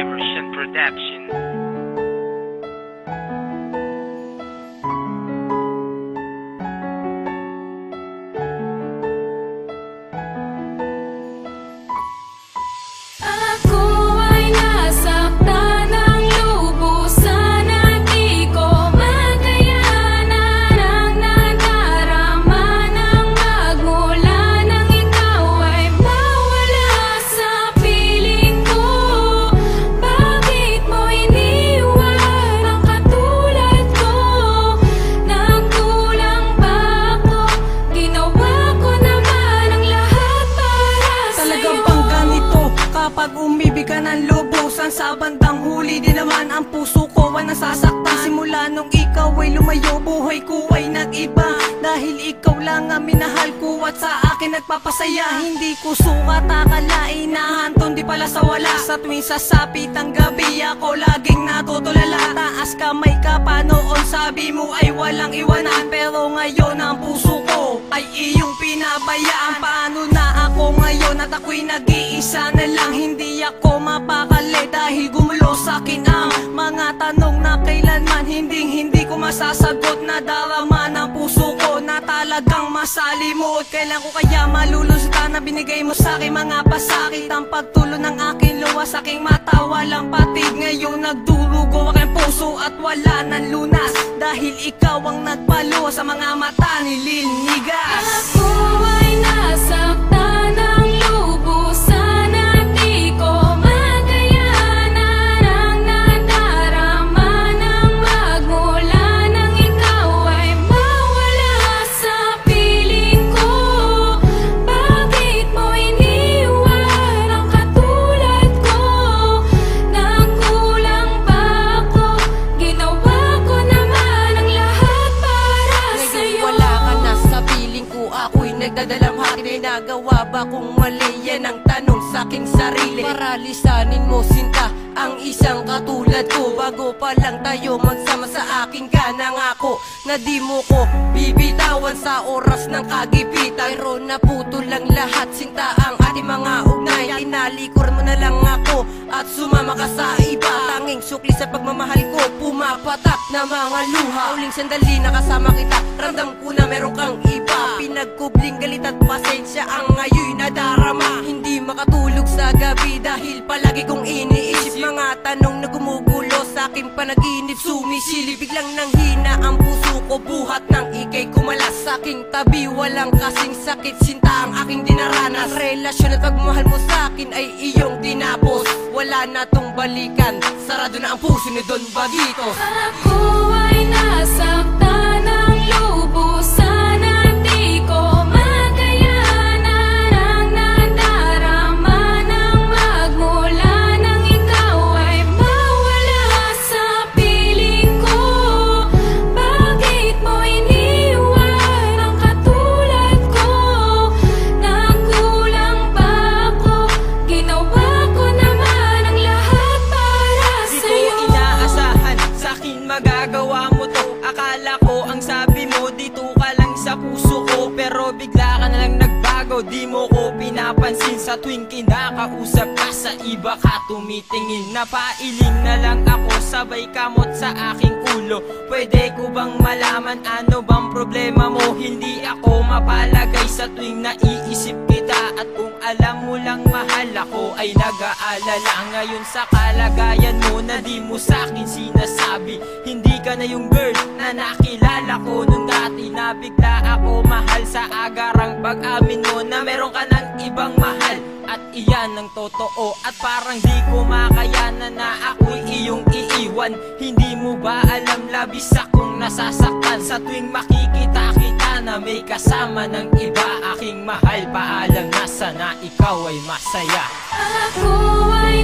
Emerson Production. Kapag umibig ka ng lubusan, sa bandang huli din naman ang puso ko ay nasasaktan. Simula nung ikaw ay lumayo, buhay ko ay nag-iba. Dahil ikaw lang ang minahal ko at sa akin nagpapasaya. Hindi ko sukat akalain na hantong di pala sa wala. Sa tuwing sasapit ang gabi, ako laging natutulala. Taas kamay ka pa noon, sabi mo ay walang iwanan. Pero ngayon ang puso ko ay iyong pinabayaan. Paano na ako ngayon at ako'y nag-iisa na lang? Hindi ako mapakali dahil gumulo sa'kin ang mga tanong na kailanman hindi ko masasagot. Na darama ng puso ko na talagang masalimuot. Kailan ko kaya malulustan na binigay mo sa'kin mga pasakit? Ang pagtulo ng aking luwas, aking mata walang patig. Ngayon nagdurugo aking puso at wala ng lunas, dahil ikaw ang nagpalo sa mga mata ni Lil Nigas. Ako ay nasaktan ng lubusan. Nagdadalang hati, may nagawa ba kung mali? Yan ang tanong sa'king sarili. Para lisanin mo sinta ang isang katulad ko. Bago pa lang tayo magsama, sa akin ka nangako na di mo ko bibitawan sa oras ng kagipitan. Pero naputol lang lahat sinta ang ating mga ugnay. Tinalikor mo na lang ako at sumama ka sa iba. Tanging sukli sa pagmamahal ko, pumapatak na mga luha. Uling sandali nakasama kita, ramdam ko na meron kang iba. Pinagkubling galit at pasensya ang ngayon nadarama. Hindi makatulog sa gabi dahil palagi kong iniisip mga tanong na gumugulo sa aking panaginip. Sumisilip biglang nang hina ang puso ko, buhat ng ikay kumalas sa aking tabi. Walang kasing sakit sinta ang aking dinaranas. Ang relasyon at pagmamahal mo sa akin ay iyong tinapos. Wala na tong balikan, sarado na ang puso ni Don Bagito. Ako ay nasaktan ng lubusan. Magagawa mo to, akala ko ang sabi mo dito ka lang sa puso ko. Pero bigla ka na lang nagbago, di mo ko pinapansin. Sa tuwing kinakausap ka sa iba ka tumitingin. Napailing na lang ako, sabay kamot sa aking ulo. Pwede ko bang malaman ano bang problema mo? Hindi ako mapalagay sa tuwing naiisip kita. At kung alam mo lang mahal ako ay nag-aalala. Ngayon sa kalagayan mo na di mo sa'kin sinasabi, hindi ka na yung girl na nakilala ko nung dati. Na bigla ako mahal sa agarang pag-amin mo na meron ka ng ibang mahal. At iyan ang totoo, at parang di ko makayanan na ako'y iyong iiwan. Hindi mo ba alam, labis akong nasasaktan sa tuwing makikita kita na may kasama ng iba. Aking mahal, paalam na sana ikaw ay masaya. Ako ay